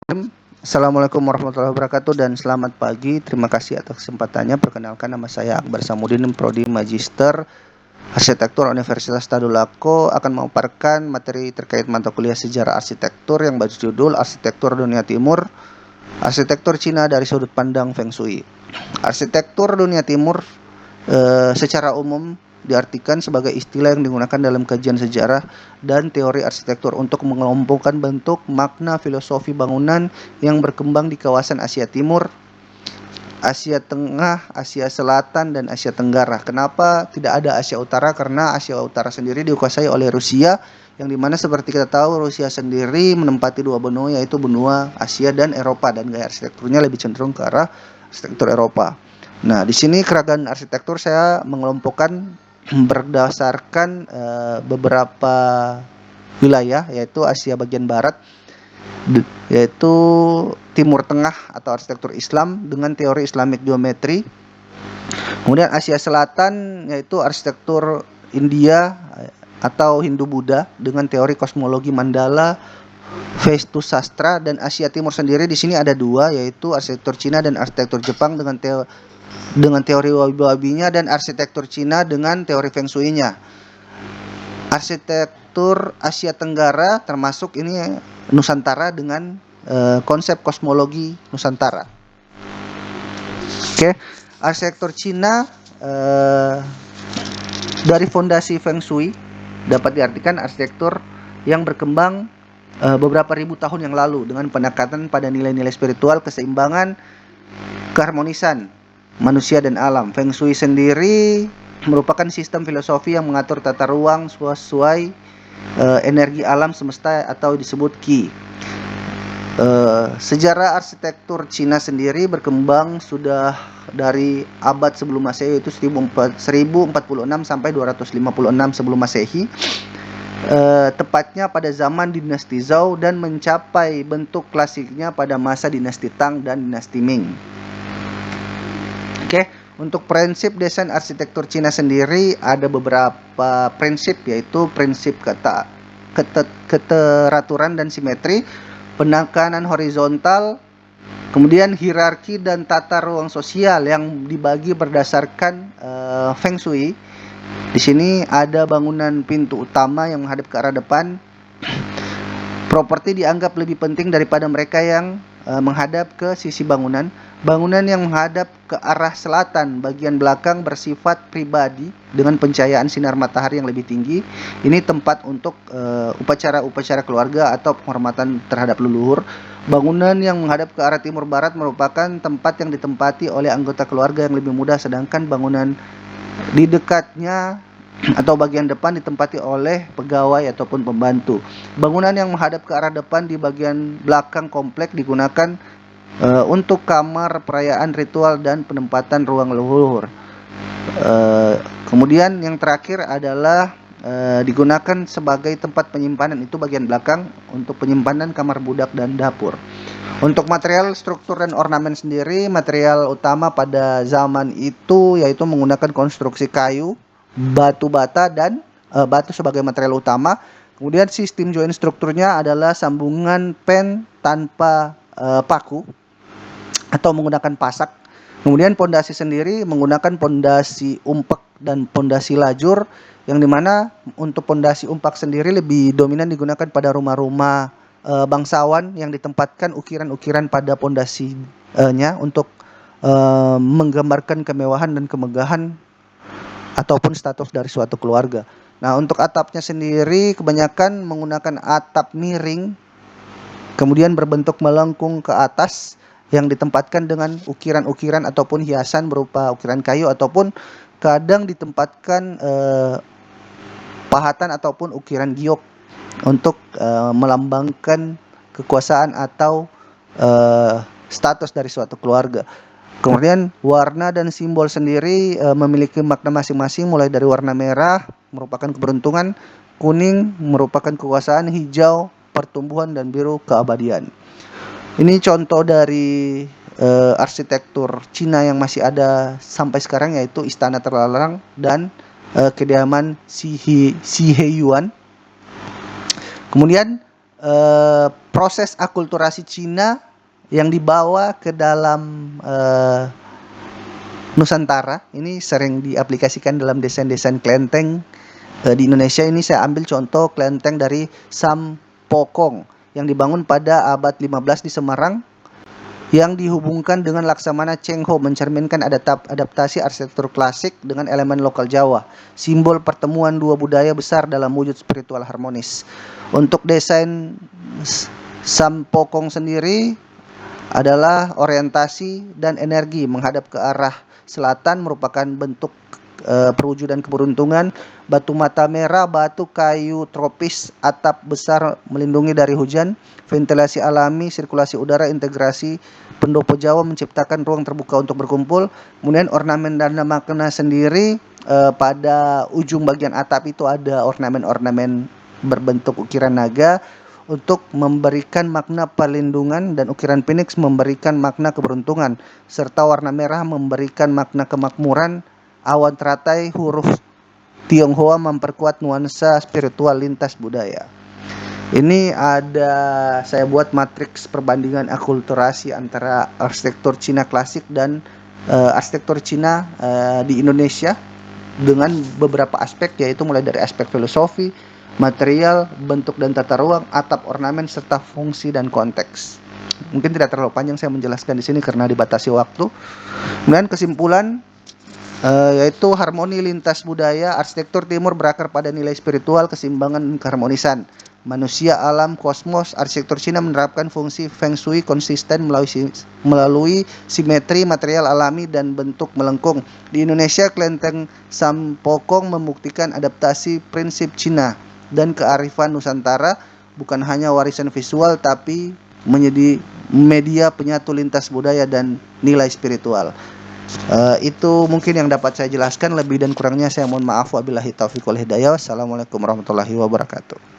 Assalamualaikum warahmatullahi wabarakatuh dan selamat pagi. Terima kasih atas kesempatannya. Perkenalkan, nama saya Akbar Samudin, Prodi Magister Arsitektur Universitas Tadulako, akan memaparkan materi terkait mata kuliah Sejarah Arsitektur yang berjudul Arsitektur Dunia Timur, Arsitektur Cina dari Sudut Pandang Feng Shui. Arsitektur Dunia Timur secara umum diartikan sebagai istilah yang digunakan dalam kajian sejarah dan teori arsitektur untuk mengelompokkan bentuk, makna, filosofi bangunan yang berkembang di kawasan Asia Timur, Asia Tengah, Asia Selatan, dan Asia Tenggara. Kenapa tidak ada Asia Utara? Karena Asia Utara sendiri dikuasai oleh Rusia, yang dimana seperti kita tahu Rusia sendiri menempati dua benua, yaitu benua Asia dan Eropa, dan gaya arsitekturnya lebih cenderung ke arah arsitektur Eropa. Nah, di sini keragaman arsitektur saya mengelompokkan berdasarkan beberapa wilayah, yaitu Asia bagian barat, yaitu Timur Tengah atau arsitektur Islam dengan teori Islamic Geometry. Kemudian Asia Selatan yaitu arsitektur India atau Hindu-Buddha dengan teori kosmologi mandala, Vastu Sastra. Dan Asia Timur sendiri di sini ada dua, yaitu arsitektur Cina dan arsitektur Jepang dengan teori wabi-wabinya, dan arsitektur Cina dengan teori Feng Shui-nya. Arsitektur Asia Tenggara termasuk ini Nusantara dengan konsep kosmologi Nusantara. Oke, arsitektur Cina dari fondasi Feng Shui dapat diartikan arsitektur yang berkembang beberapa ribu tahun yang lalu dengan penekanan pada nilai-nilai spiritual, keseimbangan, keharmonisan manusia dan alam. Feng Shui sendiri merupakan sistem filosofi yang mengatur tata ruang sesuai energi alam semesta atau disebut Qi. Sejarah arsitektur Cina sendiri berkembang sudah dari abad sebelum Masehi, yaitu 1046 sampai 256 sebelum Masehi. Tepatnya pada zaman dinasti Zhou dan mencapai bentuk klasiknya pada masa dinasti Tang dan dinasti Ming. Oke, untuk prinsip desain arsitektur Cina sendiri ada beberapa prinsip, yaitu prinsip keteraturan dan simetri, penekanan horizontal, kemudian hierarki dan tata ruang sosial yang dibagi berdasarkan Feng Shui. Di sini ada bangunan pintu utama yang menghadap ke arah depan. Properti dianggap lebih penting daripada mereka yang menghadap ke sisi bangunan. Bangunan yang menghadap ke arah selatan bagian belakang bersifat pribadi dengan pencahayaan sinar matahari yang lebih tinggi. Ini tempat untuk upacara-upacara keluarga atau penghormatan terhadap leluhur. Bangunan yang menghadap ke arah timur barat merupakan tempat yang ditempati oleh anggota keluarga yang lebih muda, sedangkan bangunan di dekatnya atau bagian depan ditempati oleh pegawai ataupun pembantu. Bangunan yang menghadap ke arah depan di bagian belakang komplek digunakan untuk kamar perayaan ritual dan penempatan ruang leluhur. Kemudian yang terakhir adalah digunakan sebagai tempat penyimpanan, itu bagian belakang untuk penyimpanan kamar budak dan dapur. Untuk material, struktur, dan ornamen sendiri, material utama pada zaman itu yaitu menggunakan konstruksi kayu, batu bata, dan batu sebagai material utama. Kemudian sistem join strukturnya adalah sambungan pen tanpa paku atau menggunakan pasak. Kemudian pondasi sendiri menggunakan pondasi umpak dan pondasi lajur, yang dimana untuk pondasi umpak sendiri lebih dominan digunakan pada rumah-rumah bangsawan yang ditempatkan ukiran-ukiran pada pondasinya untuk menggambarkan kemewahan dan kemegahan ataupun status dari suatu keluarga. Nah, untuk atapnya sendiri kebanyakan menggunakan atap miring, kemudian berbentuk melengkung ke atas, yang ditempatkan dengan ukiran-ukiran ataupun hiasan berupa ukiran kayu, ataupun kadang ditempatkan pahatan ataupun ukiran giok untuk melambangkan kekuasaan atau status dari suatu keluarga. Kemudian warna dan simbol sendiri memiliki makna masing-masing, mulai dari warna merah merupakan keberuntungan, kuning merupakan kekuasaan, hijau pertumbuhan, dan biru keabadian. Ini contoh dari arsitektur Cina yang masih ada sampai sekarang, yaitu Istana Terlarang dan kediaman Si He Yuan. Kemudian proses akulturasi Cina yang dibawa ke dalam Nusantara. Ini sering diaplikasikan dalam desain-desain kelenteng di Indonesia. Ini saya ambil contoh kelenteng dari Sampokong yang dibangun pada abad 15 di Semarang, yang dihubungkan dengan Laksamana Cheng Ho, mencerminkan adaptasi arsitektur klasik dengan elemen lokal Jawa, simbol pertemuan dua budaya besar dalam wujud spiritual harmonis. Untuk desain Sampokong sendiri adalah orientasi dan energi menghadap ke arah selatan, merupakan bentuk perwujudan keberuntungan. Batu mata merah, batu kayu tropis, atap besar melindungi dari hujan, ventilasi alami, sirkulasi udara, integrasi pendopo Jawa menciptakan ruang terbuka untuk berkumpul. Kemudian ornamen dan makna sendiri, pada ujung bagian atap itu ada ornamen-ornamen berbentuk ukiran naga untuk memberikan makna perlindungan, dan ukiran phoenix memberikan makna keberuntungan, serta warna merah memberikan makna kemakmuran. Awan teratai huruf Tionghoa memperkuat nuansa spiritual lintas budaya. Ini ada saya buat matriks perbandingan akulturasi antara arsitektur Cina klasik dan arsitektur Cina di Indonesia dengan beberapa aspek, yaitu mulai dari aspek filosofi, material, bentuk dan tata ruang, atap, ornamen, serta fungsi dan konteks. Mungkin tidak terlalu panjang saya menjelaskan di sini karena dibatasi waktu. Kemudian kesimpulan, yaitu harmoni lintas budaya. Arsitektur timur berakar pada nilai spiritual, keseimbangan, dan keharmonisan manusia, alam, kosmos. Arsitektur Cina menerapkan fungsi feng shui konsisten melalui simetri, material alami, dan bentuk melengkung. Di Indonesia, kelenteng Sampokong membuktikan adaptasi prinsip Cina dan kearifan Nusantara, bukan hanya warisan visual tapi menjadi media penyatu lintas budaya dan nilai spiritual. Itu mungkin yang dapat saya jelaskan. Lebih dan kurangnya saya mohon maaf. Wabillahi taufiq wal hidayah. Wassalamualaikum warahmatullahi wabarakatuh.